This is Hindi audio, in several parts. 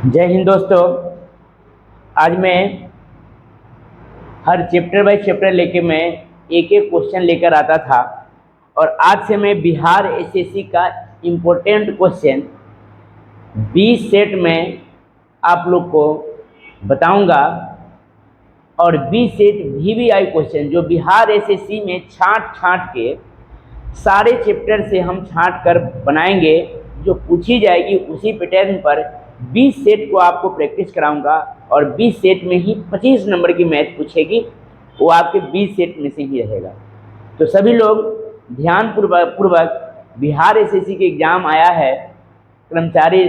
जय हिंद दोस्तों। आज मैं हर चैप्टर बाय चैप्टर लेके मैं एक एक क्वेश्चन लेकर आता था और आज से मैं बिहार एसएससी का इम्पोर्टेंट क्वेश्चन 20 सेट में आप लोग को बताऊंगा और 20 सेट वीवीआई क्वेश्चन जो बिहार एसएससी में छांट छांट के सारे चैप्टर से हम छांट कर बनाएंगे, जो पूछी जाएगी उसी पैटर्न पर 20 सेट को आपको प्रैक्टिस कराऊंगा और 20 सेट में ही 25 नंबर की मैथ पूछेगी, वो आपके 20 सेट में से ही रहेगा। तो सभी लोग ध्यान पूर्वक बिहार एसएससी के एग्ज़ाम आया है, कर्मचारी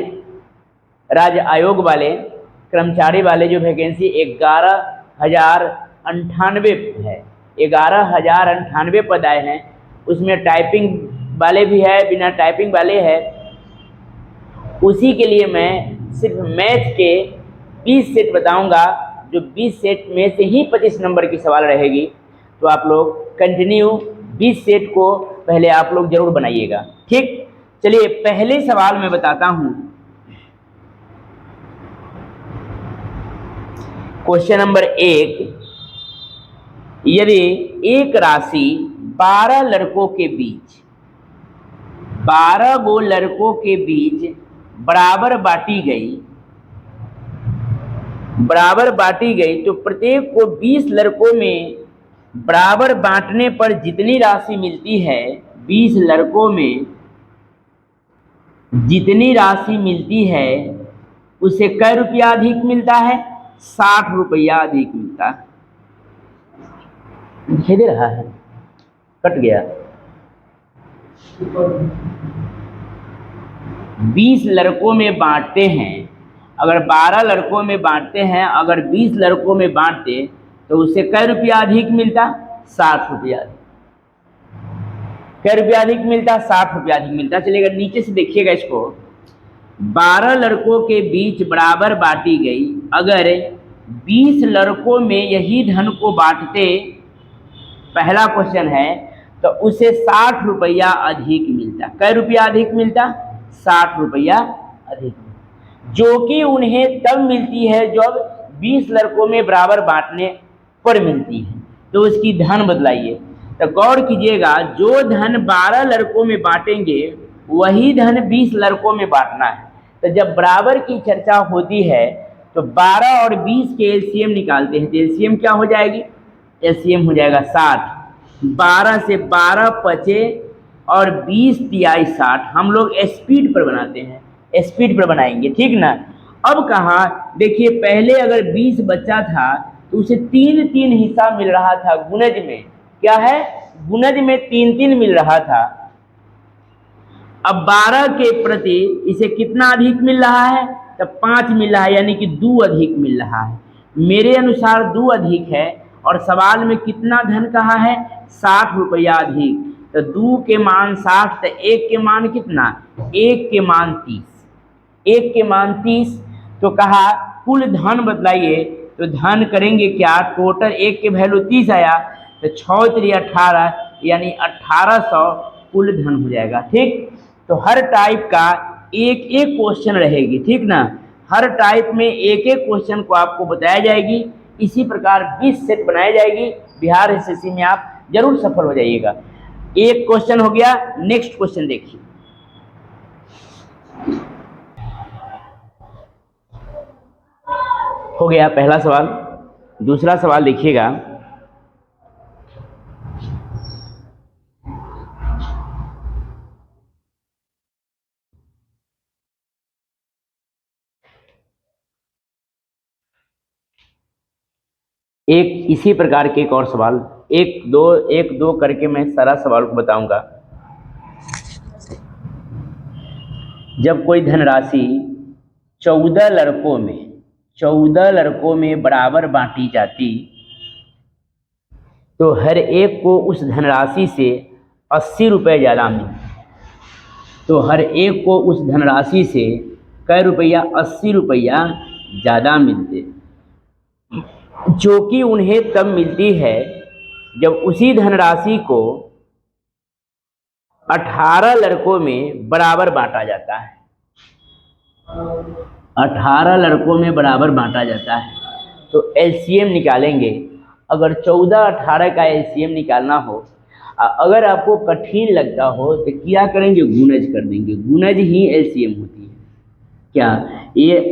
राज्य आयोग वाले कर्मचारी वाले जो वैकेंसी 11,098 है, 11,098 पद आए हैं। उसमें टाइपिंग वाले भी है, बिना टाइपिंग वाले है। उसी के लिए मैं सिर्फ मैथ के 20 सेट बताऊंगा, जो 20 सेट में से ही 25 नंबर की सवाल रहेगी। तो आप लोग कंटिन्यू 20 सेट को पहले आप लोग जरूर बनाइएगा, ठीक। चलिए पहले सवाल मैं बताता हूं। क्वेश्चन नंबर 1, यदि एक राशि 12 लड़कों के बीच 12 गो लड़कों के बीच बराबर बांटी गई तो प्रत्येक को 20 लड़कों में बराबर बांटने पर जितनी राशि मिलती है, 20 लड़कों में जितनी राशि मिलती है उसे कै रुपया अधिक मिलता है? 60 रुपया अधिक मिलता है। दिखाई दे रहा है? कट गया। 20 लड़कों में बांटते हैं, अगर 12 लड़कों में बांटते हैं, अगर 20 लड़कों में बांटते तो उसे कै रुपया अधिक मिलता? 60 रुपया। कै रुपया अधिक मिलता? 60 रुपया अधिक मिलता। चलिएगा नीचे से देखिएगा इसको। 12 लड़कों के बीच बराबर बांटी गई, अगर 20 लड़कों में यही धन को बांटते, पहला क्वेश्चन है, तो उसे 60 रुपया अधिक मिलता। कै रुपया अधिक मिलता? 60 रुपया अधिक, जो कि उन्हें तब मिलती है जब 20 लड़कों में बराबर बांटने पर मिलती है। तो उसकी धन बदलाइए। तो गौर कीजिएगा, जो धन 12 लड़कों में बांटेंगे वही धन 20 लड़कों में बांटना है। तो जब बराबर की चर्चा होती है तो 12 और 20 के एलसीएम निकालते हैं। तो एलसीएम क्या हो जाएगी? एलसीएम हो जाएगा 60। 12 से 12 बचे और 20 तिहाई 60। हम लोग स्पीड पर बनाते हैं, स्पीड पर बनाएंगे, ठीक ना। अब कहाँ देखिए, पहले अगर 20 बच्चा था तो उसे 3-3 हिस्सा मिल रहा था गुणज में। क्या है? गुणज में 3-3 मिल रहा था। अब 12 के प्रति इसे कितना अधिक मिल रहा है? तो 5 मिल रहा है, यानी कि 2 अधिक मिल रहा है। मेरे अनुसार 2 अधिक है और सवाल में कितना धन कहा है? 60 रुपया अधिक। तो 2 के मान 60, तो 1 के मान कितना? 1 के मान 30। 1 के मान 30। तो कहा कुल धन बदलाइए, तो धन करेंगे क्या? टोटल 1 के वैल्यू 30 आया, तो 6×3 = 18, यानी 1800 कुल धन हो जाएगा, ठीक। तो हर टाइप का एक एक क्वेश्चन रहेगी, ठीक ना। हर टाइप में एक एक क्वेश्चन को आपको बताया जाएगी। इसी प्रकार 20 सेट बनाई जाएगी। बिहार एसएससी में आप जरूर सफल हो जाइएगा। एक क्वेश्चन हो गया। नेक्स्ट क्वेश्चन देखिए। हो गया पहला सवाल। दूसरा सवाल देखिएगा। एक इसी प्रकार के एक और सवाल, एक दो करके मैं सारा सवाल को बताऊंगा। जब कोई धनराशि 14 लड़कों में बराबर बांटी जाती तो हर एक को उस धनराशि से 80 रुपये ज़्यादा मिलते। तो हर एक को उस धनराशि से कै रुपया? 80 रुपया ज़्यादा मिलते, जो कि उन्हें तब मिलती है जब उसी धनराशि को 18 लड़कों में बराबर बांटा जाता है। 18 लड़कों में बराबर बांटा जाता है। तो एलसीएम निकालेंगे। अगर 14 18 का एलसीएम निकालना हो, अगर आपको कठिन लगता हो तो क्या करेंगे, गुणज कर देंगे। गुणज ही एलसीएम होती है। क्या ये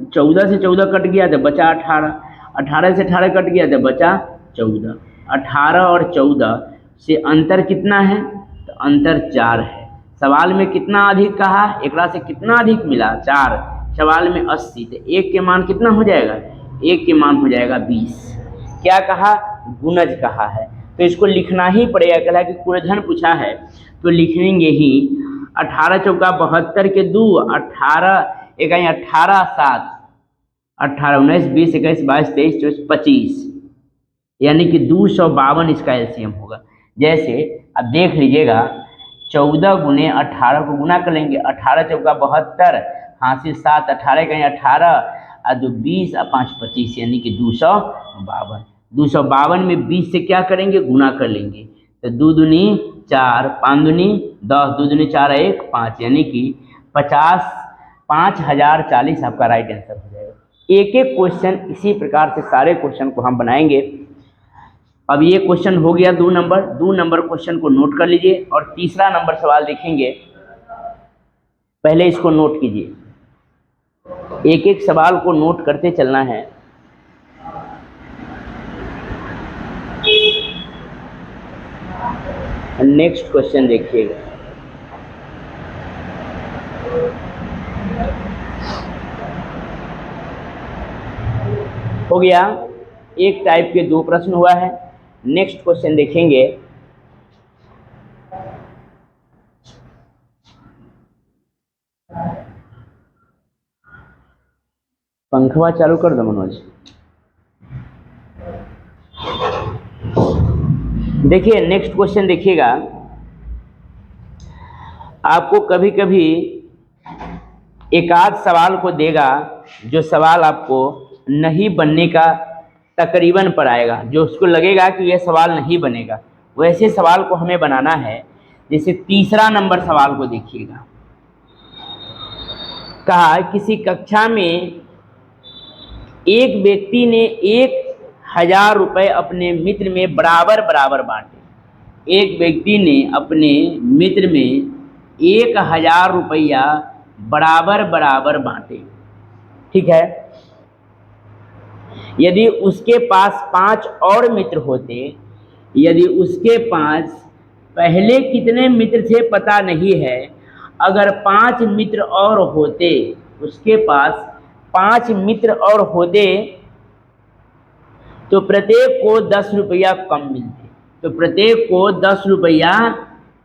14 से 14 कट गया तो बचा 18, 18 से 18 कट गया तो बचा 14। 18 और 14 से अंतर कितना है, तो अंतर 4 है। सवाल में कितना अधिक कहा, एकरा से कितना अधिक मिला, 4। सवाल में 80, तो एक के मान कितना हो जाएगा, एक के मान हो जाएगा 20। क्या कहा, गुणज कहा है, तो इसको लिखना ही पड़ेगा। कहा कि कुलधन पूछा है तो लिखेंगे ही। 18 चौका 72 के 2, 18 इकाई 18 7, 18 19 20 21 22 23 24 25, यानी कि 252 इसका एलसीएम होगा। जैसे अब देख लीजिएगा, 14 गुने 18 को गुना कर लेंगे, 18 चौका 72, हासिल 7, 18 इकाई 18 और 2 20 और 5 25, यानी कि 252। 252 में 20 से क्या करेंगे, गुना कर लेंगे। तो 2 दूनी 4, 5 दूनी 10, 2 दूनी 4 1 5, यानी कि 5040 आपका राइट आंसर हो जाएगा। एक एक क्वेश्चन इसी प्रकार से सारे क्वेश्चन को हम बनाएंगे। अब ये क्वेश्चन हो गया 2 नंबर। 2 नंबर क्वेश्चन को नोट कर लीजिए और तीसरा नंबर सवाल देखेंगे। पहले इसको नोट कीजिए, एक एक सवाल को नोट करते चलना है। नेक्स्ट क्वेश्चन देखिएगा, हो गया। एक टाइप के 2 प्रश्न हुआ है। नेक्स्ट क्वेश्चन देखेंगे। पंखवा चालू कर दो मनोज। देखिए नेक्स्ट क्वेश्चन देखिएगा। आपको कभी कभी एक आध सवाल को देगा जो सवाल आपको नहीं बनने का तकरीबन पर आएगा, जो उसको लगेगा कि यह सवाल नहीं बनेगा, वैसे सवाल को हमें बनाना है। जैसे तीसरा नंबर सवाल को देखिएगा। कहा किसी कक्षा में एक व्यक्ति ने 1000 रुपये अपने मित्र में बराबर बराबर बांटे। एक व्यक्ति ने अपने मित्र में 1000 रुपया बराबर बराबर बांटे, ठीक है। यदि उसके पास 5 और मित्र होते, यदि उसके पास पहले कितने मित्र थे पता नहीं है, अगर 5 मित्र और होते, उसके पास 5 मित्र और होते तो प्रत्येक को 10 रुपया कम मिलते। तो प्रत्येक को 10 रुपया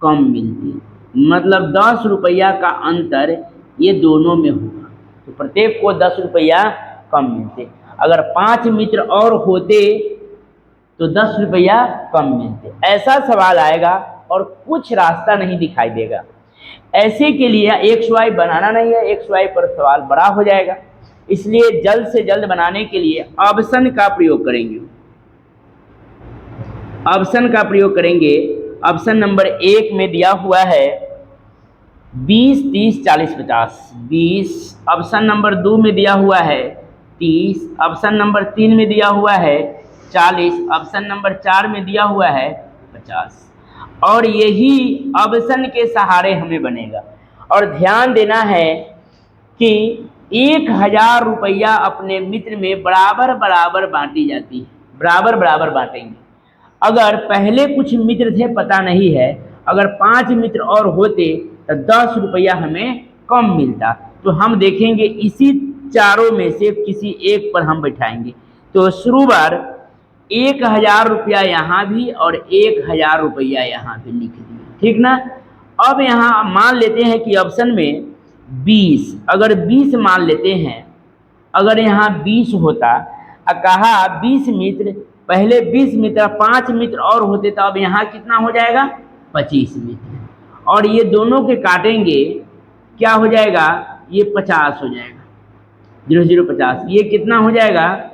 कम मिलते, मतलब 10 रुपया का अंतर ये दोनों में होगा। तो प्रत्येक को 10 रुपया कम मिलते। अगर 5 मित्र और होते तो 10 रुपया कम मिलते। ऐसा सवाल आएगा और कुछ रास्ता नहीं दिखाई देगा। ऐसे के लिए एक्स वाई बनाना नहीं है, एक्स वाई पर सवाल बड़ा हो जाएगा। इसलिए जल्द से जल्द बनाने के लिए ऑप्शन का प्रयोग करेंगे। ऑप्शन का प्रयोग करेंगे। ऑप्शन नंबर 1 में दिया हुआ है 20 30 40 50 20। ऑप्शन नंबर 2 में दिया हुआ है 30। ऑप्शन नंबर 3 में दिया हुआ है 40। ऑप्शन नंबर 4 में दिया हुआ है 50। और यही ऑप्शन के सहारे हमें बनेगा। और ध्यान देना है कि 1000 रुपया अपने मित्र में बराबर बराबर बांटी जाती है, बराबर बराबर बांटेंगे। अगर पहले कुछ मित्र थे पता नहीं है, अगर 5 मित्र और होते तो 10 रुपया हमें कम मिलता। तो हम देखेंगे इसी चारों में से किसी एक पर हम बैठाएंगे। तो शुरू बार 1000 रुपया यहाँ भी और 1000 रुपया यहाँ पे लिख दिए, ठीक ना। अब यहाँ मान लेते हैं कि ऑप्शन में 20, अगर 20 मान लेते हैं, अगर यहाँ 20 होता, कहा 20 मित्र, पहले 20 मित्र 5 मित्र और होते तो अब यहाँ कितना हो जाएगा 25 मित्र, और ये दोनों के काटेंगे क्या हो जाएगा, ये 50 हो जाएगा, 0 0 50, ये कितना हो जाएगा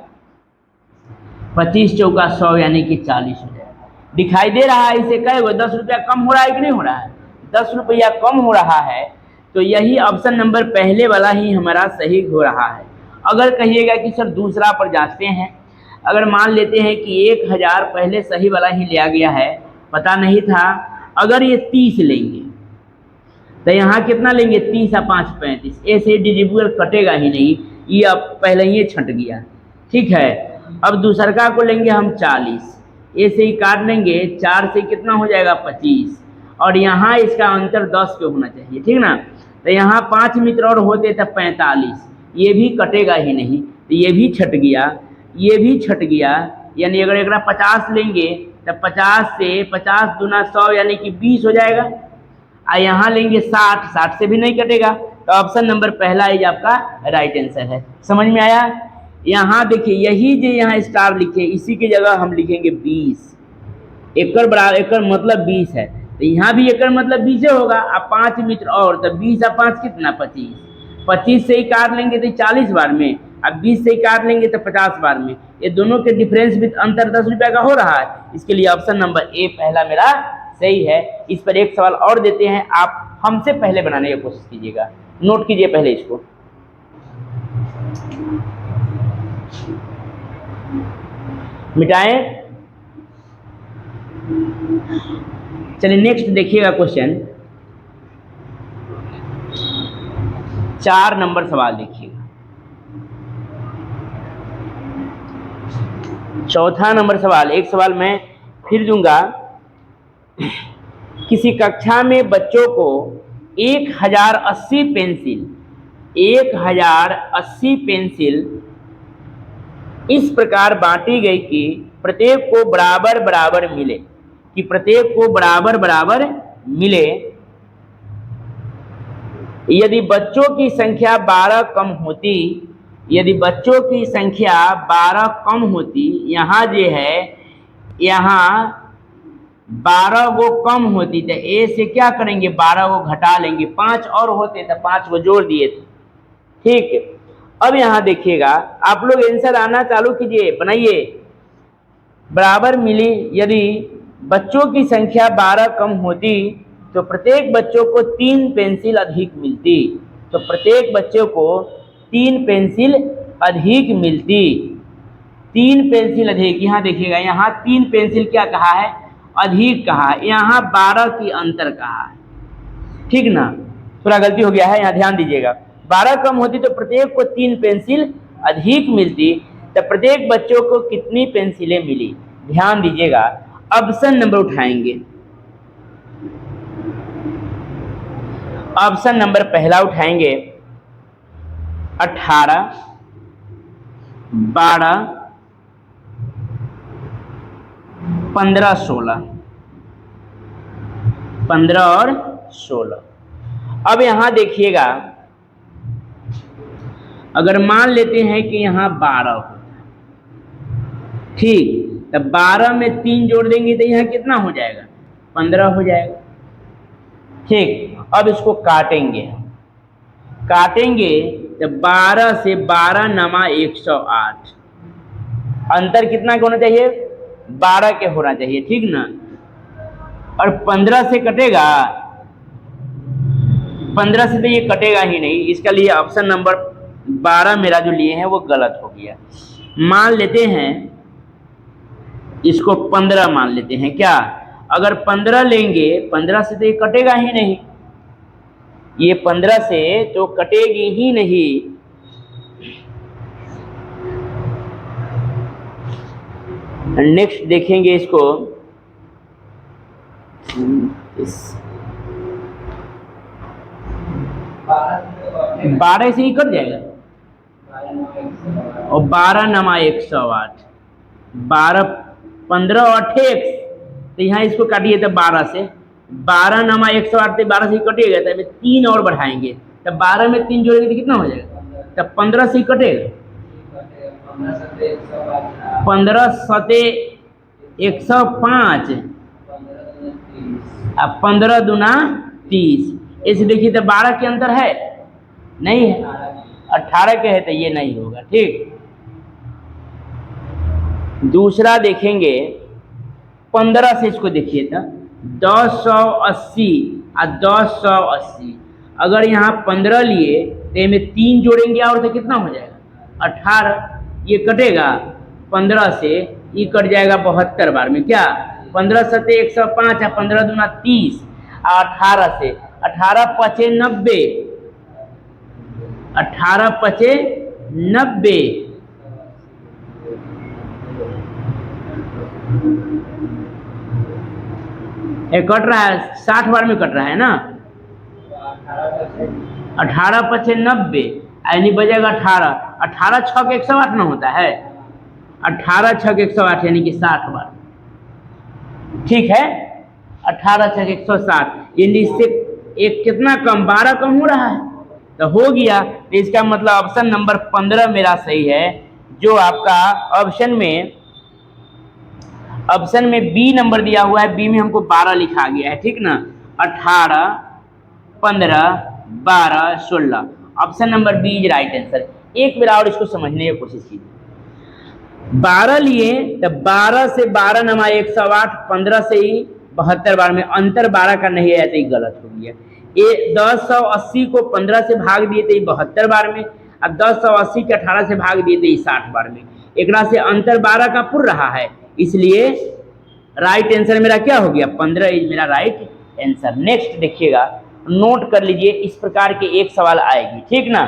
25 चौका 100 यानी कि 40 हो जाएगा। दिखाई दे रहा है इसे कहे 10 रुपया कम हो रहा है कि नहीं हो रहा है, 10 रुपया कम हो रहा है। तो यही ऑप्शन नंबर पहले वाला ही हमारा सही हो रहा है। अगर कहिएगा कि सर दूसरा पर जाते हैं, अगर मान लेते हैं कि 1000 पहले सही वाला ही लिया गया है, पता नहीं था, अगर ये 30 लेंगे तो यहाँ कितना लेंगे, 30 और 5 35, ऐसे डिजिबल कटेगा ही नहीं, ये अब पहले ही छट गया। ठीक है, अब दूसरका को लेंगे हम 40, ऐसे ही काट लेंगे, 4 से कितना हो जाएगा 25, और यहाँ इसका अंतर 10 पे होना चाहिए, ठीक ना। तो यहाँ 5 मित्र और होते तब 45, ये भी कटेगा ही नहीं, तो ये भी छट गया, ये भी छट गया। यानी अगर एक 50 लेंगे तब 50 से 50 दूना 100 यानी कि 20 हो जाएगा, और यहाँ लेंगे 60, 60 से भी नहीं कटेगा, तो ऑप्शन नंबर पहला ही आपका राइट आंसर है। समझ में आया। यहाँ देखिए, यही जो यहाँ स्टार लिखे, इसी की जगह हम लिखेंगे 20, एकड़ बराबर, एकड़ मतलब 20 है, तो यहाँ भी एकड़ मतलब 20 होगा। अब 5 मीटर और, तो 20 और 5 कितना 25, 25 से ही काट लेंगे तो 40 बार में, अब 20 से ही काट लेंगे तो 50 बार में, ये दोनों के डिफरेंस भी अंतर 10 रुपये का हो रहा है। इसके लिए ऑप्शन नंबर ए पहला मेरा सही है। इस पर एक सवाल और देते हैं, आप हमसे पहले बनाने की कोशिश कीजिएगा, नोट कीजिए पहले इसको। मिटाएं। चलिए नेक्स्ट देखिएगा क्वेश्चन, 4 नंबर सवाल देखिएगा। चौथा नंबर सवाल, एक सवाल मैं फिर दूंगा। किसी कक्षा में बच्चों को 1080 पेंसिल, 1080 पेंसिल इस प्रकार बांटी गई कि प्रत्येक को बराबर बराबर मिले, कि प्रत्येक को बराबर बराबर मिले। यदि बच्चों की संख्या 12 कम होती, यदि बच्चों की संख्या 12 कम होती, यहाँ जो है यहाँ 12 वो कम होती, तो ए से क्या करेंगे, 12 को घटा लेंगे, 5 और होते तो 5 को जोड़ दिए थे। ठीक, अब यहाँ देखिएगा, आप लोग आंसर आना चालू कीजिए, बनाइए। बराबर मिली, यदि बच्चों की संख्या 12 कम होती तो प्रत्येक बच्चों को 3 पेंसिल अधिक मिलती, तो प्रत्येक बच्चों को 3 पेंसिल अधिक मिलती, 3 पेंसिल अधिक। यहाँ देखिएगा, यहाँ 3 पेंसिल क्या कहा है, अधिक कहा है, यहाँ 12 की अंतर कहा है, ठीक ना, थोड़ा गलती हो गया है, यहाँ ध्यान दीजिएगा। 12 कम होती तो प्रत्येक को 3 पेंसिल अधिक मिलती, तो प्रत्येक बच्चों को कितनी पेंसिलें मिली, ध्यान दीजिएगा। ऑप्शन नंबर उठाएंगे, ऑप्शन नंबर पहला उठाएंगे 18, 12, 15, 16, 15 और 16। अब यहां देखिएगा, अगर मान लेते हैं कि यहाँ 12 होता, ठीक, तब 12 में 3 जोड़ देंगे तो यहाँ कितना हो जाएगा, 15 हो जाएगा। ठीक, अब इसको काटेंगे, काटेंगे तो 12 से 12 नमा 108, अंतर कितना का होना चाहिए, 12 के होना चाहिए, ठीक ना। और 15 से कटेगा, 15 से तो ये कटेगा ही नहीं, इसका लिए ऑप्शन नंबर 12 मेरा जो लिए हैं वो गलत हो गया। मान लेते हैं इसको 15 मान लेते हैं, क्या, अगर 15 लेंगे, 15 से तो ये कटेगा ही नहीं, ये 15 से तो कटेगी ही नहीं। नेक्स्ट देखेंगे इसको, 12 से ही कट जाएगा, और 12 नमा 108, 12, 15 और 8, तो यहाँ इसको काटिए तो 12 से, 12 नमा 108 से 12 से ही कटेगा, तब 3 और बढ़ाएंगे, तब 12 में 3 जोड़ेंगे तो कितना हो जाएगा, तब 15 से ही कटेगा, 15 सते 105, अब 15 दूना 30, इसे देखिए तो 12 के अंतर है, नहीं है, 18 के है, तो ये नहीं होगा। ठीक, दूसरा देखेंगे 15 से, इसको देखिए तो 1080 और 1080, अगर यहाँ 15 लिए तो इनमें 3 जोड़ेंगे और तो कितना हो जाएगा 18, ये कटेगा 15 से, ये कट जाएगा 72 बार में, क्या 15 सत्ते 105 है, 15 दूना 30, 18 से 18 पचे 90, 18 पचे 90, ये कट रहा है 60 बार में कट रहा है ना, 18 पचे 90 यानी बजेगा 18, 18 छक 108 ना होता है, 18 छक 108 यानी कि 60 बार, ठीक है 18 छक 160, यानी इससे एक कितना कम 12 कम हो रहा है, तो हो गया। तो इसका मतलब ऑप्शन नंबर 15 मेरा सही है, जो आपका ऑप्शन में बी नंबर दिया हुआ है, बी में हमको 12 लिखा गया है, ठीक ना, 18 15 12 16, option number B is right answer. एक बार और इसको समझने की कोशिश कीजिए, 12 लिए तो 12 से 12 नमा 108, 15 से ही 72 बार में, अंतर 12 का नहीं आया तो ये गलत हो गया। ये 1080 को 15 से भाग दिए तो ये 72 बार में, अब 1080 के 18 से भाग दिए तो ये 60 बार में, एक से अंतर 12 का पुर रहा है, इसलिए राइट आंसर मेरा क्या हो गया 15 इज मेरा राइट आंसर। नेक्स्ट देखिएगा, नोट कर लीजिए, इस प्रकार के एक सवाल आएगी, ठीक ना।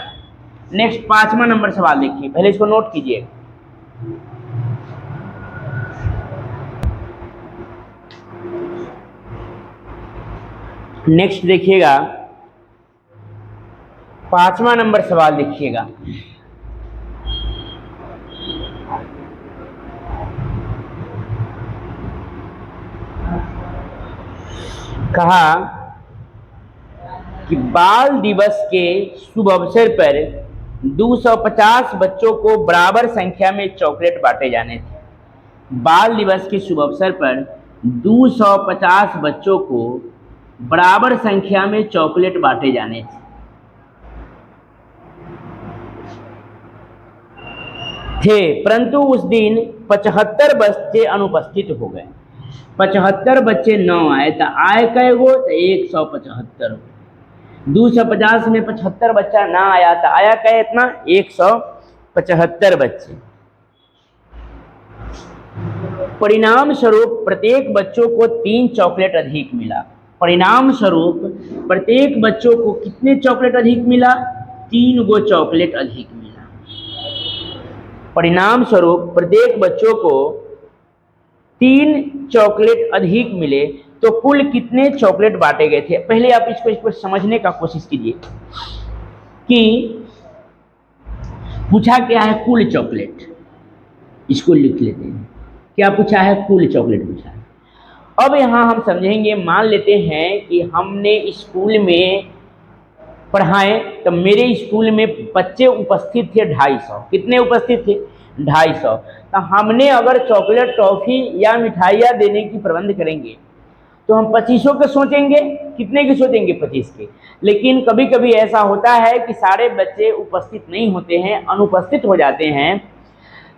नेक्स्ट 5वां नंबर सवाल देखिए, पहले इसको नोट कीजिए। नेक्स्ट देखिएगा 5वां नंबर सवाल देखिएगा, कहा कि बाल दिवस के शुभ अवसर पर 250 बच्चों को बराबर संख्या में चॉकलेट बांटे जाने थे। बाल दिवस के शुभ अवसर पर 250 बच्चों को बराबर संख्या में चॉकलेट बांटे जाने थे, परंतु उस दिन 75 बच्चे अनुपस्थित हो गए। 75 बच्चे न आए तो आए कै गो, तो 175। 250 में 75 बच्चा ना आया तो आया कै इतना 175 बच्चे। परिणाम स्वरूप प्रत्येक बच्चों को 3 चॉकलेट अधिक मिला। परिणाम स्वरूप प्रत्येक बच्चों को कितने चॉकलेट अधिक मिला, 3 गो चॉकलेट अधिक मिला। परिणाम स्वरूप प्रत्येक बच्चों को 3 चॉकलेट अधिक मिले, तो कुल कितने चॉकलेट बांटे गए थे। पहले आप इसको समझने का कोशिश कीजिए कि पूछा क्या है, कुल चॉकलेट, इसको लिख लेते हैं, क्या पूछा है, कुल चॉकलेट पूछा है। अब यहाँ हम समझेंगे, मान लेते हैं कि हमने स्कूल में पढ़ाएं, तो मेरे स्कूल में बच्चे उपस्थित थे 250। कितने उपस्थित थे, 250। तो हमने अगर चॉकलेट, टॉफी या मिठाइयाँ देने की प्रबंध करेंगे तो हम 25 के सोचेंगे, कितने की सोचेंगे, 25 के। लेकिन कभी कभी ऐसा होता है कि सारे बच्चे उपस्थित नहीं होते हैं, अनुपस्थित हो जाते हैं,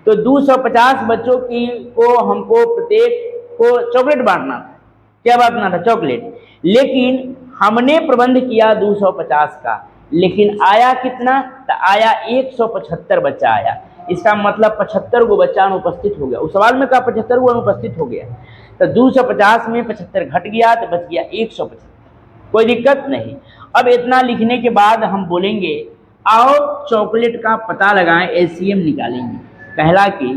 तो 250 बच्चों की को हमको प्रत्येक को चॉकलेट बांटना था। क्या बांटना था, चॉकलेट। लेकिन हमने प्रबंध किया 250 का, लेकिन आया कितना, तो आया 175 बच्चा आया। इसका मतलब 75 गो बच्चा अनुपस्थित हो गया। उस सवाल में कहा 75 गो अनुपस्थित हो गया, तो 250 में 75 घट गया तो बच गया 175, कोई दिक्कत नहीं। अब इतना लिखने के बाद हम बोलेंगे आओ चॉकलेट का पता लगाएं, एलसीएम निकालेंगे। पहला कि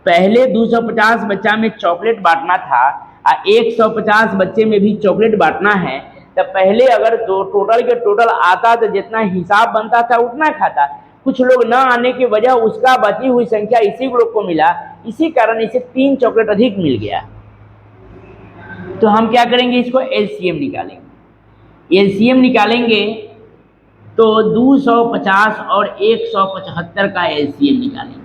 पहले 250 बच्चा में चॉकलेट बांटना था और 150 बच्चे में भी चॉकलेट बांटना है, तो पहले अगर टोटल के टोटल आता तो जितना हिसाब बनता था उतना खाता। कुछ लोग न आने की वजह उसका बची हुई संख्या इसी ग्रुप को मिला, इसी कारण इसे 3 चॉकलेट अधिक मिल गया। तो हम क्या करेंगे, इसको एलसीएम निकालेंगे। एलसीएम निकालेंगे तो 250 और 175 का एलसीएम निकालेंगे,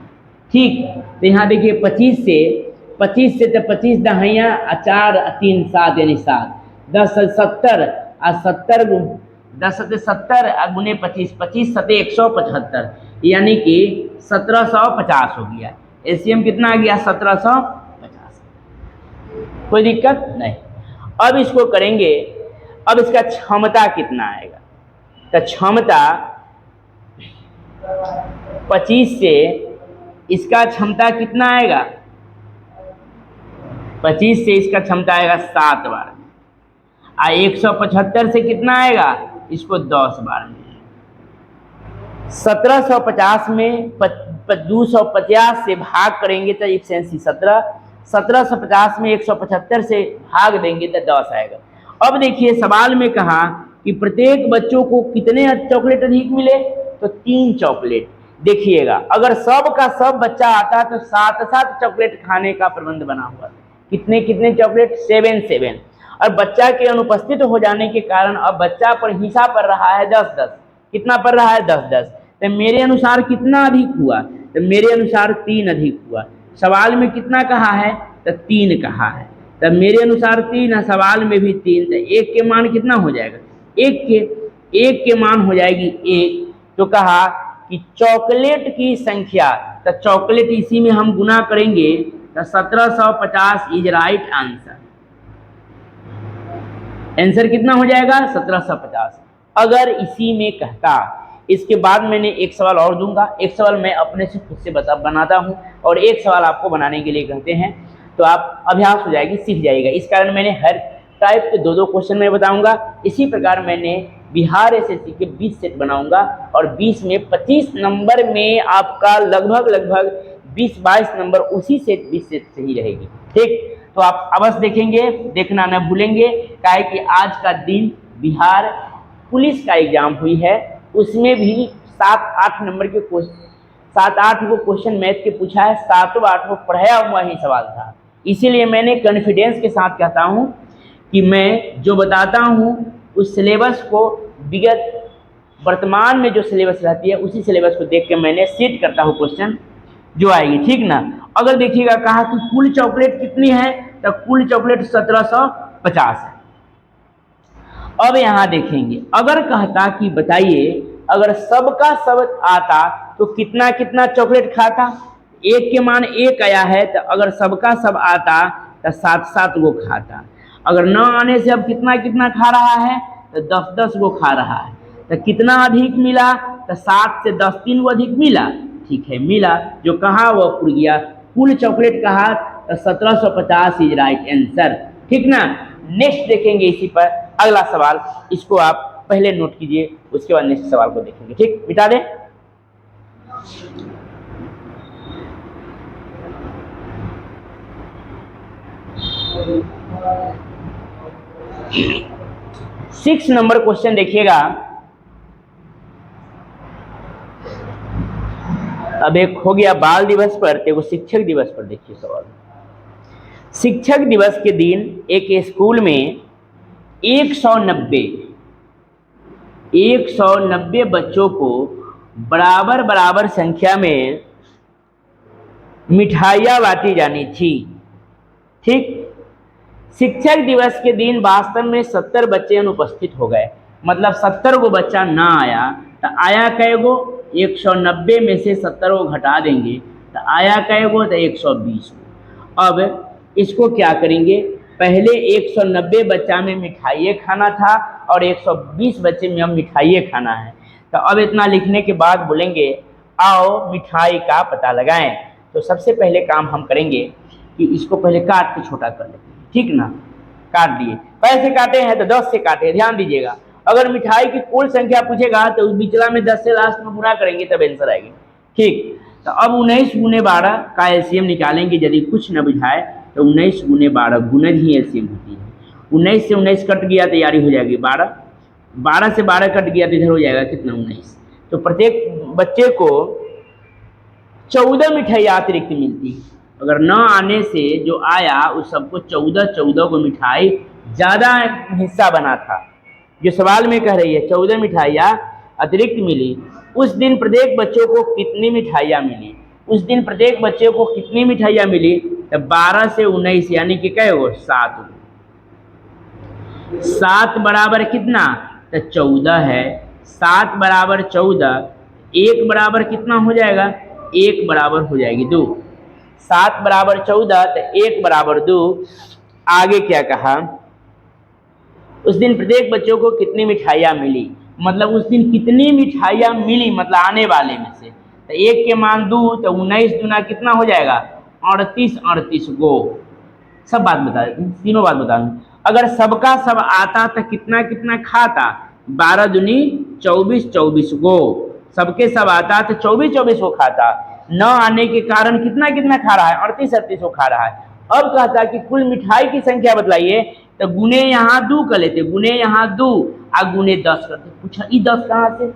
ठीक। तो यहाँ देखिए 25 से तो 25 दहाइयाँ 4 3 7 यानी 7, 10 से 70 और 70 10 से 70 गुने 25, 25 सते 175 यानी कि 1750 हो गया। एलसीएम कितना आ गया, 1750। कोई दिक्कत नहीं। अब इसको करेंगे, अब इसका क्षमता कितना आएगा, तो क्षमता 25 से इसका क्षमता कितना आएगा, 25 से इसका क्षमता आएगा 7 बार में, 175 से कितना आएगा, इसको 10 बार में। 1750 में 250 से भाग करेंगे तो 117, 1750 में 175 से भाग देंगे तो 10 आएगा। अब देखिए सवाल में कहा कि प्रत्येक बच्चों को कितने चॉकलेट अधिक मिले, तो 3 चॉकलेट। देखिएगा अगर सब का सब बच्चा आता तो 7-7 चॉकलेट खाने का प्रबंध बना हुआ। कितने कितने चॉकलेट, 7-7। और बच्चा के अनुपस्थित हो जाने के कारण अब बच्चा पर हिस्सा पड़ रहा है 10-10। कितना पड़ रहा है, 10-10। तो मेरे अनुसार कितना अधिक हुआ, तो मेरे अनुसार 3 अधिक हुआ। सवाल में कितना कहा है, तो 3 कहा है, तो मेरे अनुसार 3 है, सवाल में भी 3। तो 1 के मान कितना हो जाएगा, 1 के मान हो जाएगी 1। तो कहा कि चॉकलेट की संख्या, तो चॉकलेट इसी में हम गुना करेंगे तो 1750 इज राइट आंसर। आंसर कितना हो जाएगा, 1750। अगर इसी में कहता, इसके बाद मैंने एक सवाल और दूंगा, एक सवाल मैं अपने से खुद से बनाता हूं और एक सवाल आपको बनाने के लिए कहते हैं, तो आप अभ्यास हो जाएगी, सीख जाएगा। इस कारण मैंने हर टाइप के 2-2 क्वेश्चन मैं बताऊंगा। इसी प्रकार मैंने बिहार एसएससी के 20 सेट बनाऊंगा और 20 में 25 नंबर में आपका लगभग 20-22 नंबर उसी सेट 20 सेट से ही रहेगी। ठीक, तो आप अवश्य देखेंगे, देखना न भूलेंगे। काहे कि आज का दिन बिहार पुलिस का एग्जाम हुई है, उसमें भी 7-8 नंबर के 7-8 को क्वेश्चन मैथ के पूछा है, 7-8 को पढ़ाया हुआ ही सवाल था। इसीलिए मैंने कॉन्फिडेंस के साथ कहता हूं कि मैं जो बताता हूं उस सिलेबस को विगत वर्तमान में जो सिलेबस रहती है उसी सिलेबस को देख के मैंने सेट करता हूं क्वेश्चन जो आएगी। ठीक ना। अगर देखिएगा कहा कि कुल चॉकलेट कितनी है, तो कुल चॉकलेट 1750 है। अब यहां देखेंगे अगर कहता कि बताइए अगर सबका सब आता तो कितना कितना चॉकलेट खाता। 1 के मान 1 आया है, तो अगर सबका सब आता तो 7-7 गो खाता। अगर न आने से अब कितना कितना खा रहा है, तो 10-10 गो खा रहा है। तो कितना अधिक मिला, तो 7 से 10 3 गो अधिक मिला। ठीक है, मिला, जो कहा वो पुर गया। कुल चॉकलेट कहा तो 1750 इज राइट आंसर। ठीक ना। नेक्स्ट देखेंगे इसी पर अगला सवाल, इसको आप पहले नोट कीजिए, उसके बाद नेक्स्ट सवाल को देखेंगे। ठीक, मिटा दें। सिक्स नंबर क्वेश्चन देखिएगा। अब एक हो गया बाल दिवस पर, तो शिक्षक दिवस पर देखिए सवाल। शिक्षक दिवस के दिन एक स्कूल में 190 बच्चों को बराबर संख्या में मिठाइयाँ बांटी जानी थी। ठीक, शिक्षक दिवस के दिन वास्तव में 70 बच्चे अनुपस्थित हो गए, मतलब 70 गो बच्चा ना आया। तो आया कै गो, 190 में से 70 को घटा देंगे तो आया कै गो, तो 120 गो। अब इसको क्या करेंगे, पहले 190 बच्चा में मिठाइए खाना था और 120 बच्चे में अब मिठाइए खाना है। तो अब इतना लिखने के बाद बोलेंगे आओ मिठाई का पता लगाएं। तो सबसे पहले काम हम करेंगे कि इसको पहले काट के छोटा कर लेते हैं। ठीक ना, काट दिए। कैसे काटे हैं, तो 10 से काटे। ध्यान दीजिएगा, अगर मिठाई की कुल संख्या पूछेगा तो उस बिचला में 10 से लास्ट में गुना करेंगे तब आंसर आएगी। ठीक, तो अब 19 × 12 का एलसीएम निकालेंगे। यदि कुछ न बुझाए तो 19 × 12 गुणज ही एलसीएम होती है। 19 से 19 कट गया, तैयारी हो जाएगी 12। 12 से 12 कट गया तो इधर हो जाएगा कितना, 19। तो प्रत्येक बच्चे को 14 मिठाई अतिरिक्त मिलती है। अगर न आने से जो आया उस सबको 14 को मिठाई ज़्यादा हिस्सा बना था। जो सवाल में कह रही है 14 मिठाइयाँ अतिरिक्त मिली। उस दिन प्रत्येक बच्चों को कितनी मिठाइयाँ मिली, उस दिन प्रत्येक बच्चे को कितनी मिठाइयाँ मिली, तो 12 से 19 यानी कि क्या हो, 7 गो। 7 बराबर कितना, तो 14 है। 7 बराबर 14, 1 बराबर कितना हो जाएगा, 1 बराबर हो जाएगी 2। 7 बराबर 14 तो 1 बराबर 2। आगे क्या कहा, उस दिन प्रत्येक बच्चों को कितनी मिठाइयाँ मिली, मतलब उस दिन कितनी मिठाइयाँ मिली, मतलब आने वाले में से। तो 1 के मान 2 तो 19 दूना कितना हो जाएगा, 38 गो। सब बात बता देते हैं, तीनों बात बता दूँ। अगर सबका सब आता तो कितना कितना खाता, 12 दूनी 24 गो। सबके सब आता तो 24 को खाता। न आने के कारण कितना कितना खा रहा है, 38 को खा रहा है। अब कहता कि कुल मिठाई की संख्या बतलाइए, तो गुने यहाँ 2 कर लेते, गुने यहाँ 2 और गुने 10 करते। पूछा ये 10 कहाँ से,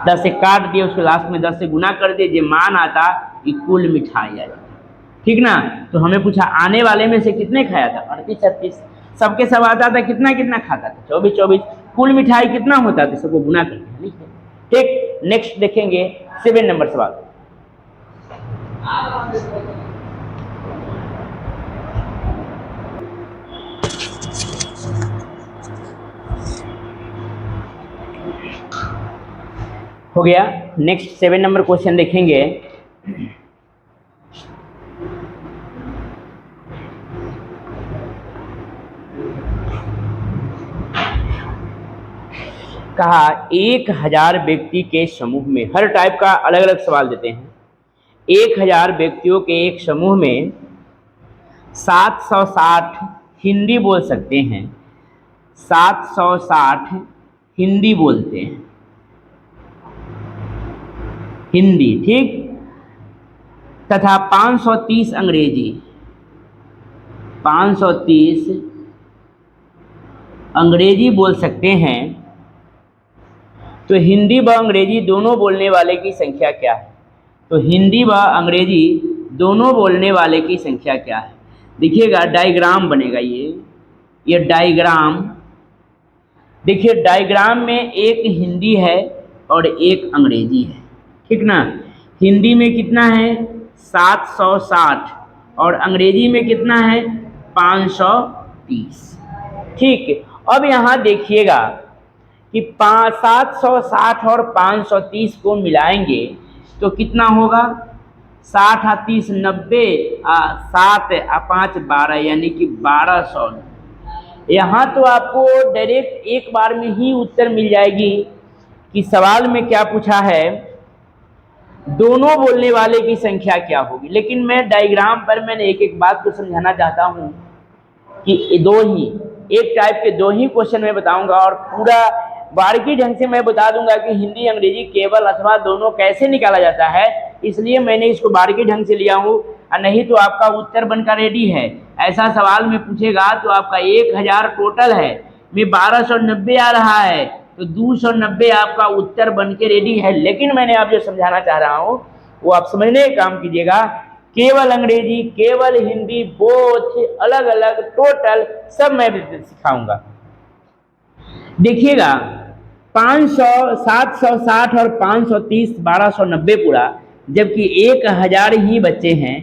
10 से काट दिए, उसके लास्ट में 10 से गुना कर दिए, जो मान आता ये कुल मिठाई है, ठीक ना। तो हमें पूछा आने वाले में से कितने खाया था, 38। सबके सब आता था, कितना कितना खाता था, 24। कुल मिठाई कितना होता था, सबको गुना करके लिखते। ठीक, नेक्स्ट देखेंगे 7 नंबर सवाल। हो गया। नेक्स्ट 7 नंबर क्वेश्चन देखेंगे। कहा 1000 व्यक्ति के समूह में, हर टाइप का अलग अलग सवाल देते हैं। 1000 व्यक्तियों के एक समूह में 760 हिंदी बोल सकते हैं, 760 हिंदी बोलते हैं, हिंदी, ठीक, तथा 530 अंग्रेजी, 530 अंग्रेजी बोल सकते हैं। तो हिंदी व अंग्रेजी दोनों बोलने वाले की संख्या क्या है, तो हिंदी व अंग्रेजी दोनों बोलने वाले की संख्या क्या है। देखिएगा डायग्राम बनेगा, ये डायग्राम देखिए, डायग्राम में एक हिंदी है और एक अंग्रेजी है, ठीक ना। हिंदी में कितना है 760 और अंग्रेजी में कितना है 530, ठीक। अब यहाँ देखिएगा कि 760 और 530 को मिलाएंगे तो कितना होगा, 60 और 30 90, 7 और 5 12, यानी कि 1200। यहाँ तो आपको डायरेक्ट एक बार में ही उत्तर मिल जाएगी कि सवाल में क्या पूछा है, दोनों बोलने वाले की संख्या क्या होगी। लेकिन मैं डायग्राम पर मैंने एक एक बात को समझाना चाहता हूँ कि दो ही, एक टाइप के 2 ही क्वेश्चन मैं बताऊंगा और पूरा बारीकी ढंग से मैं बता दूंगा कि हिंदी अंग्रेजी केवल अथवा दोनों कैसे निकाला जाता है। इसलिए मैंने इसको बारीकी ढंग से लिया हूँ, और नहीं तो आपका उत्तर बनकर रेडी है। ऐसा सवाल में पूछेगा तो आपका 1000 टोटल है, में 1290 आ रहा है, तो 290 आपका उत्तर बन के रेडी है। लेकिन मैंने आप जो समझाना चाह रहा हूँ वो आप समझने का काम कीजिएगा। केवल अंग्रेजी, केवल हिंदी, बोथ, अलग अलग, टोटल सब मैं सिखाऊंगा। देखिएगा 500, 760 और 530, 1290 पूरा, जबकि 1000 ही बच्चे हैं,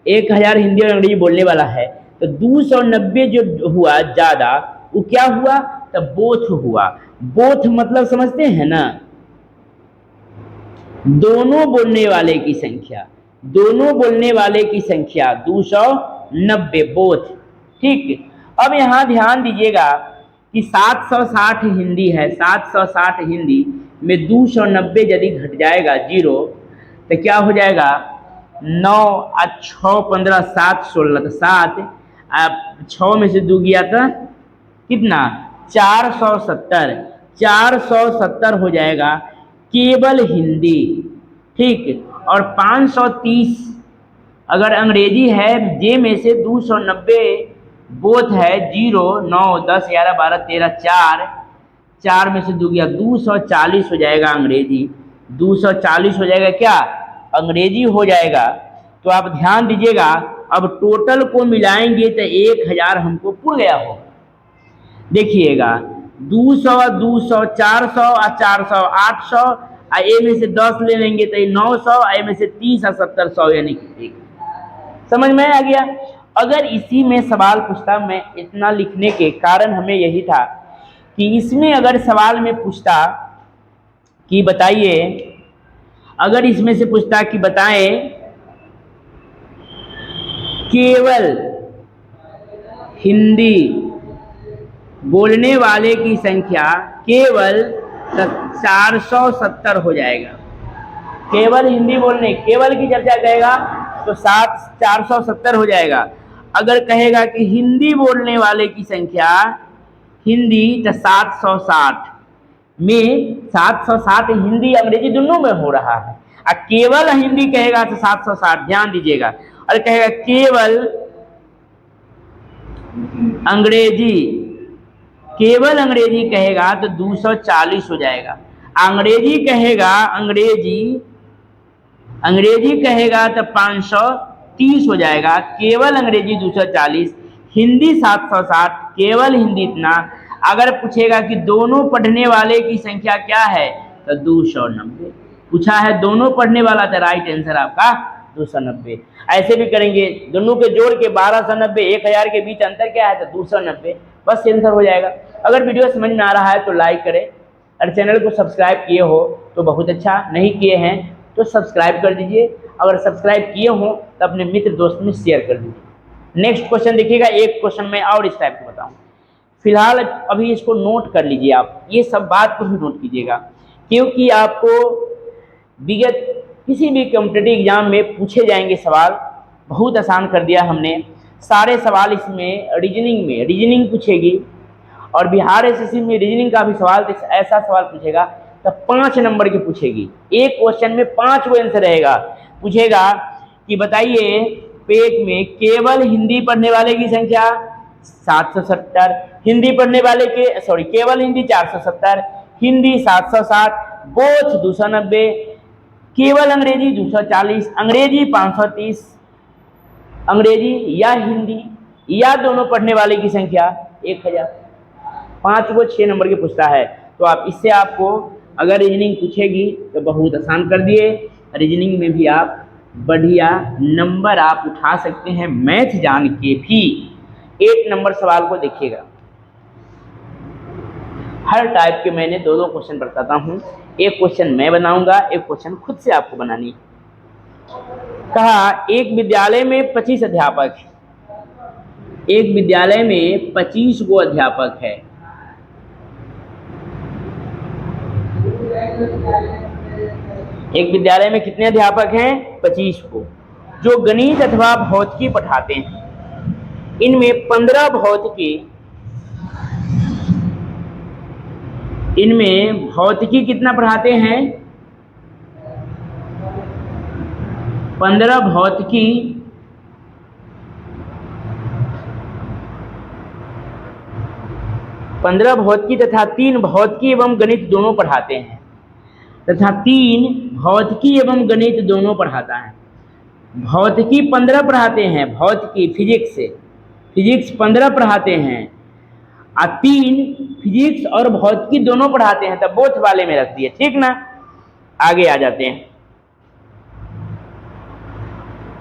1000 हिंदी और अंग्रेजी बोलने वाला है, तो 290 जो हुआ ज़्यादा वो क्या हुआ, तो बोथ हुआ। बोथ मतलब समझते हैं ना, दोनों बोलने वाले की संख्या, दोनों बोलने वाले की संख्या 290 बोथ, ठीक। अब यहाँ ध्यान दीजिएगा कि 760 हिंदी है, 760 हिंदी में 290 यदि घट जाएगा 0 तो क्या हो जाएगा, 9 और 6 15 7 16, तो 7 अब 6 में से 2 गया था कितना, 470, 470 हो जाएगा केवल हिंदी, ठीक। और 530 अगर अंग्रेजी है, जे में से 290 बोथ है, 0 9 10 11 12 13 4, 4 में से 2 गया, 240 हो जाएगा अंग्रेजी, 240 हो जाएगा क्या, अंग्रेजी हो जाएगा। तो आप ध्यान दीजिएगा, अब टोटल को मिलाएंगे तो 1000 हमको पूरा गया हो। देखिएगा 200 200 400 और 400 800, और ए में से 10 ले लेंगे तो 900, ए में से 30 और 70 100, यानी कि 1। समझ में आ गया। अगर इसी में सवाल पूछता, मैं इतना लिखने के कारण हमें यही था कि इसमें अगर सवाल में पूछता कि बताइए, अगर इसमें से पूछता कि बताएं केवल हिंदी बोलने वाले की संख्या केवल 470 हो जाएगा। केवल हिंदी बोलने, केवल की चर्चा कहेगा तो 470 हो जाएगा। अगर कहेगा कि हिंदी बोलने वाले की संख्या, हिंदी तो 760 में 760 हिंदी अंग्रेजी दोनों में हो रहा है। और केवल हिंदी कहेगा तो 760, ध्यान दीजिएगा। और कहेगा केवल अंग्रेजी, केवल अंग्रेजी कहेगा तो 240 हो जाएगा। अंग्रेजी कहेगा, अंग्रेजी कहेगा तो 530 हो जाएगा। केवल अंग्रेजी 240, हिंदी 760, केवल हिंदी इतना। अगर पूछेगा कि दोनों पढ़ने वाले की संख्या क्या है तो 290। पूछा है दोनों पढ़ने वाला तो राइट आंसर आपका 290। ऐसे भी करेंगे, दोनों के जोड़ के 1290, 1000 के बीच अंतर क्या है तो 290, बस आंसर हो जाएगा। अगर वीडियो समझ में आ रहा है तो लाइक करें, और चैनल को सब्सक्राइब किए हो तो बहुत अच्छा, नहीं किए हैं तो सब्सक्राइब कर दीजिए। अगर सब्सक्राइब किए हो तो अपने मित्र दोस्त में शेयर कर दीजिए। नेक्स्ट क्वेश्चन देखिएगा, एक क्वेश्चन में और इस टाइप का बताऊँ। फिलहाल अभी इसको नोट कर लीजिए, आप ये सब बात को भी नोट कीजिएगा, क्योंकि आपको विगत किसी भी कॉम्पिटिटिव एग्जाम में पूछे जाएंगे सवाल। बहुत आसान कर दिया हमने, सारे सवाल इसमें रीजनिंग पूछेगी, और बिहार एसएससी में रीजनिंग का भी सवाल, तो ऐसा सवाल पूछेगा तो 5 नंबर की पूछेगी। एक क्वेश्चन में 5 वो आंसर रहेगा। पूछेगा कि बताइए पेज में केवल हिंदी पढ़ने वाले की संख्या 770, हिंदी पढ़ने वाले के केवल हिंदी 470, हिंदी 760, बोथ 290, केवल अंग्रेजी 240, अंग्रेजी 530, अंग्रेजी या हिंदी या दोनों पढ़ने वाले की संख्या 1000। 5 को 6 नंबर के पूछता है। तो आप इससे, आपको अगर रीजनिंग पूछेगी तो बहुत आसान कर दिए। रीजनिंग में भी आप बढ़िया नंबर आप उठा सकते हैं मैथ जान के भी। 8 नंबर सवाल को देखिएगा, हर टाइप के मैंने 2-2 क्वेश्चन बताता हूँ। एक क्वेश्चन मैं बनाऊंगा, एक क्वेश्चन खुद से आपको बनानी। कहा एक विद्यालय में 25 अध्यापक है, एक विद्यालय में 25 गो अध्यापक है। एक विद्यालय में कितने अध्यापक हैं? 25 को, जो गणित अथवा भौतिकी पढ़ाते हैं। इनमें 15 भौतिकी कितना पढ़ाते हैं? 15 भौतिकी तथा 3 भौतिकी एवं गणित दोनों पढ़ाते हैं, तथा 3 भौतिकी एवं गणित दोनों पढ़ाता है। भौतिकी 15 पढ़ाते हैं, भौतिकी फिजिक्स 15 पढ़ाते हैं, और 3 फिजिक्स और भौतिकी दोनों पढ़ाते हैं, तब बोथ वाले में रख दिए, ठीक ना। आगे आ जाते हैं,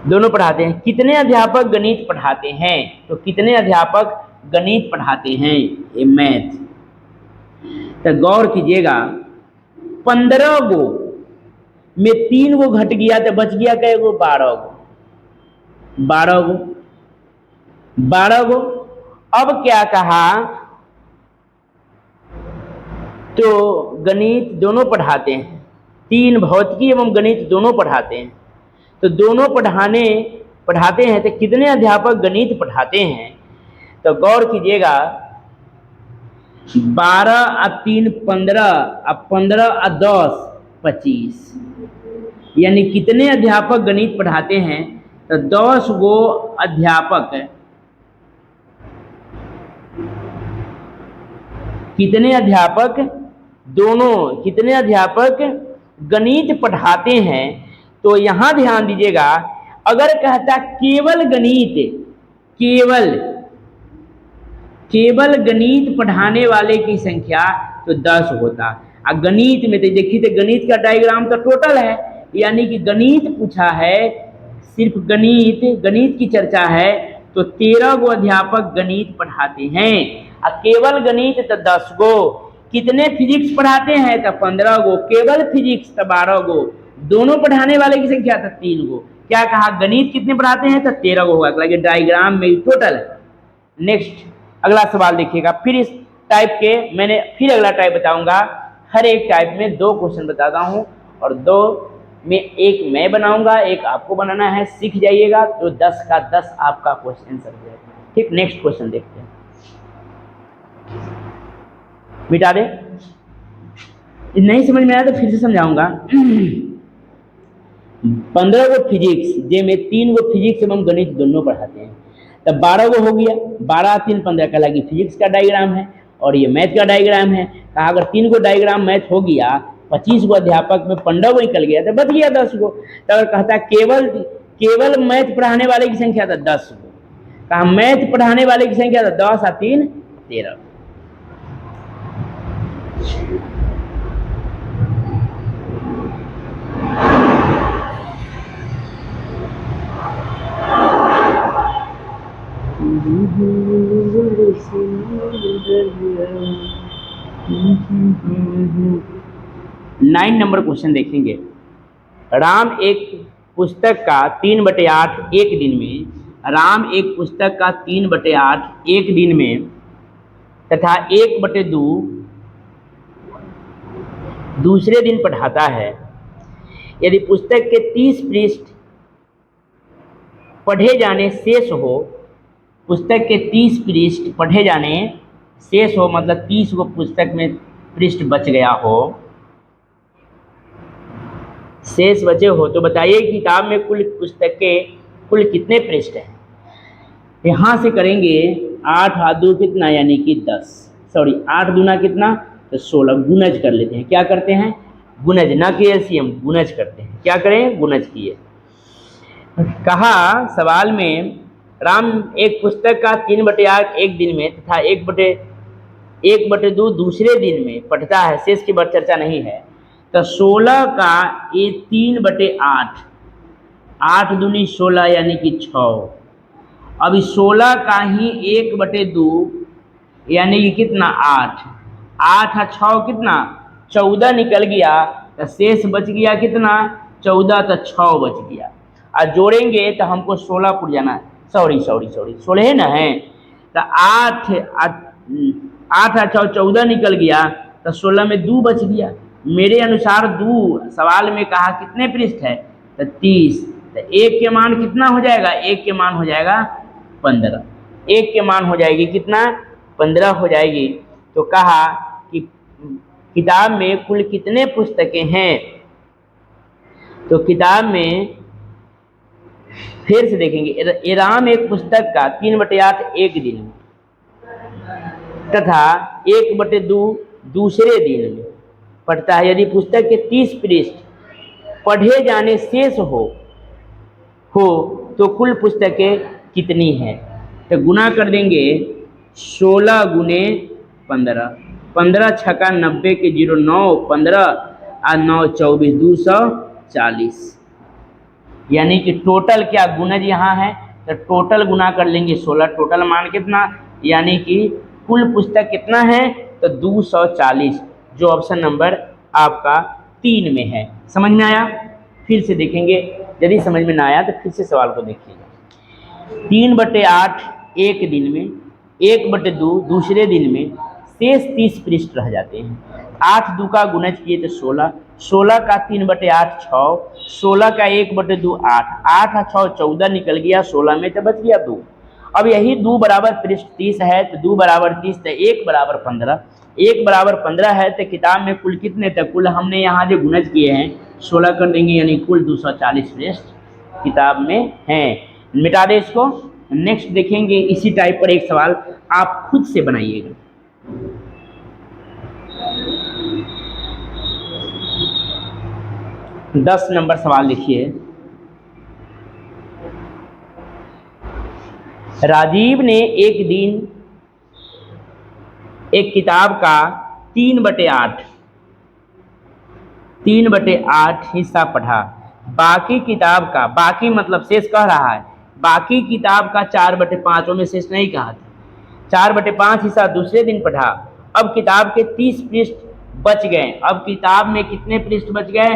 दोनों पढ़ाते हैं। कितने अध्यापक गणित पढ़ाते हैं? तो कितने अध्यापक गणित पढ़ाते हैं, ये मैथ। तो गौर कीजिएगा, 15 गो में 3 गो घट गया तो बच गया कै गो? 12 गो। 12 गो। अब क्या कहा? तो गणित दोनों पढ़ाते हैं, 3 भौतिकी एवं गणित दोनों पढ़ाते हैं। तो दोनों पढ़ाते हैं तो कितने अध्यापक गणित पढ़ाते हैं? तो गौर कीजिएगा, 12 और 3 15, और 15 और 10 25, यानी कितने अध्यापक गणित पढ़ाते हैं? तो 10 गो अध्यापक। कितने अध्यापक? दोनों। कितने अध्यापक गणित पढ़ाते हैं? तो यहां ध्यान दीजिएगा, अगर कहता केवल गणित पढ़ाने वाले की संख्या तो 10 होता। और गणित में तो देखिए, तो गणित का डायग्राम तो टोटल है, यानी कि गणित पूछा है, सिर्फ गणित की चर्चा है, तो 13 गो अध्यापक गणित पढ़ाते हैं। और केवल गणित तो 10 गो। कितने फिजिक्स पढ़ाते हैं? तो 15 गो। केवल फिजिक्स तो 12 गो। दोनों पढ़ाने वाले की संख्या तो 3 गो। क्या कहा? गणित कितने पढ़ाते हैं? तो 13 गो होगा, डायग्राम में टोटल है। नेक्स्ट अगला सवाल देखिएगा, फिर इस टाइप के, मैंने फिर अगला टाइप बताऊंगा। हर एक टाइप में 2 क्वेश्चन बताता हूँ और 2 में एक मैं बनाऊंगा, एक आपको बनाना है, सीख जाइएगा तो 10 का 10 आपका क्वेश्चन आंसर हो जाएगा। ठीक, नेक्स्ट क्वेश्चन देखते हैं। मिटा दे, नहीं समझ में आया तो फिर से समझाऊंगा। 15 गो फिजिक्स, जिसमें 3 गो फिजिक्स एवं गणित दोनों पढ़ाते हैं, तब 12 गो हो गया। 12 3 15 का लगी फिजिक्स का डायग्राम है और ये मैथ का डायग्राम है। कहा अगर 3 गो डायग्राम मैथ हो गया, 25 गो अध्यापक में 15 गो निकल गया तो बच गया 10 गो। तो अगर कहता केवल मैथ पढ़ाने वाले की संख्या था 10 गो, कहा मैथ पढ़ाने वाले की संख्या था 10 और 3 13। नाइन नंबर क्वेश्चन देखेंगे। राम एक पुस्तक का 3/8 एक दिन में, राम एक पुस्तक का 3/8 एक दिन में तथा 1/2 दूसरे दिन पढ़ाता है। यदि पुस्तक के 30 पृष्ठ पढ़े जाने शेष हो, पुस्तक के 30 पृष्ठ पढ़े जाने शेष हो, मतलब 30 गो पुस्तक में पृष्ठ बच गया हो, शेष बचे हो, तो बताइए किताब में कुल पुस्तक के कुल कितने पृष्ठ हैं। यहाँ से करेंगे 8 और 2 कितना, यानी कि 10, सॉरी 8 दूना कितना, तो 16। गुणज कर लेते हैं, क्या करते हैं, गुणज, ना कि एलसीएम, गुणज करते हैं। क्या करें, गुणज किए। कहा सवाल में राम एक पुस्तक का 3/8 एक दिन में तथा 1/2 दूसरे दिन में पढ़ता है, शेष की बात चर्चा नहीं है। तो 16 का ये 3/8, 8 दूनी 16 यानी कि 6। अब इस 16 का ही 1/2 यानी कि कितना, 8। 8 और 6 कितना, 14 निकल गया। तो शेष बच गया कितना, 14, तो 6 बच गया। और जोड़ेंगे तो हमको 16 पुर जाना है, सॉरी 16 है ना है। तो 8 और 6 14 निकल गया, तो 16 में 2 बच गया। मेरे अनुसार 2 सवाल में कहा कितने पृष्ठ है, तो 30। तो 1 के मान कितना हो जाएगा, 1 के मान हो जाएगा 15। 1 के मान हो जाएगी कितना, 15 हो जाएगी। तो कहा कि किताब में कुल कितने पुस्तकें हैं। तो किताब में फिर से देखेंगे, राम एक पुस्तक का 3/8 एक दिन में तथा 1/2 दूसरे दिन में पढ़ता है। यदि पुस्तक के 30 पृष्ठ पढ़े जाने शेष हो तो कुल पुस्तकें कितनी हैं। तो गुना कर देंगे 16 गुने 15, 15 छक्का 90 के 0 9, 15 और 9 24, 240। यानी कि टोटल क्या गुणज यहाँ है, तो टोटल गुना कर लेंगे 16, टोटल मान कितना, यानी कि कुल पुस्तक कितना है, तो 240, जो ऑप्शन नंबर आपका 3 में है। समझ में आया। फिर से देखेंगे, यदि समझ में ना आया तो फिर से सवाल को देखिएगा। 3/8 एक दिन में, 1/2 दूसरे दिन में, शेष 30 पृष्ठ रह जाते हैं। 8 2 का गुणज किए तो 16, 16 का 3/8 6, 16 का 1/2 8, 8 और 6 14 निकल गया, 16 में तो बच गया 2। अब यही 2 बराबर पृष्ठ 30 है, तो 2 बराबर 30, तो 1 बराबर 15, 1 बराबर 15 है। तो किताब में कुल कितने, तक कुल हमने यहाँ जो गुणज किए हैं 16 कर देंगे, यानी कुल 240 पृष्ठ किताब में हैं। मिटा दे इसको। नेक्स्ट देखेंगे, इसी टाइप पर एक सवाल आप खुद से बनाइएगा। दस नंबर सवाल लिखिए। राजीव ने एक दिन एक किताब का 3/8 हिस्सा पढ़ा। बाकी किताब का, बाकी मतलब शेष कह रहा है, बाकी किताब का 4/5 में शेष नहीं कहा था, 4/5 हिस्सा दूसरे दिन पढ़ा। अब किताब के 30 पृष्ठ बच गए। अब किताब में कितने पृष्ठ बच गए,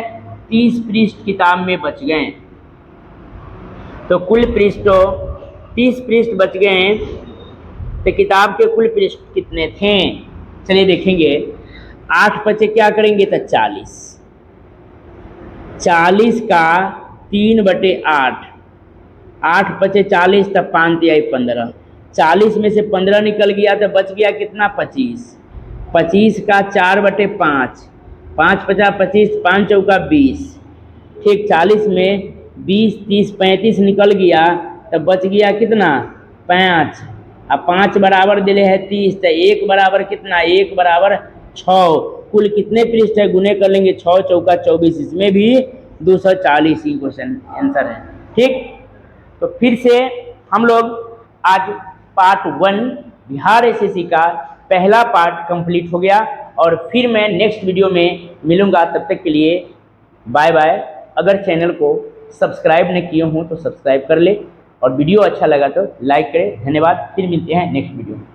30 पृष्ठ किताब में बच गए। तो कुल पृष्ठों 30 पृष्ठ बच गए, तो किताब के कुल पृष्ठ कितने थे, चलिए देखेंगे 8 पचे क्या करेंगे तो 40, 40 का 3/8, 8 पचे 40 तब 5 तिहाई 15, 40 में से 15 निकल गया तो बच गया कितना 25, 25 का 4/5, 5 पचा 25, 5 चौका 20, ठीक 40 में 20 30 35 निकल गया तो बच गया कितना 5, अब 5 बराबर दिले है 30 तो 1 बराबर कितना 1 बराबर 6, कुल कितने पृष्ठ है गुने कर लेंगे 6 चौका 24, इसमें भी 240 ही क्वेश्चन आंसर है। ठीक, तो फिर से हम लोग आज पार्ट 1 बिहार एसएससी का पहला पार्ट कंप्लीट हो गया और फिर मैं नेक्स्ट वीडियो में मिलूंगा। तब तक के लिए बाय बाय। अगर चैनल को सब्सक्राइब नहीं किए हों तो सब्सक्राइब कर ले और वीडियो अच्छा लगा तो लाइक करें। धन्यवाद, फिर मिलते हैं नेक्स्ट वीडियो में।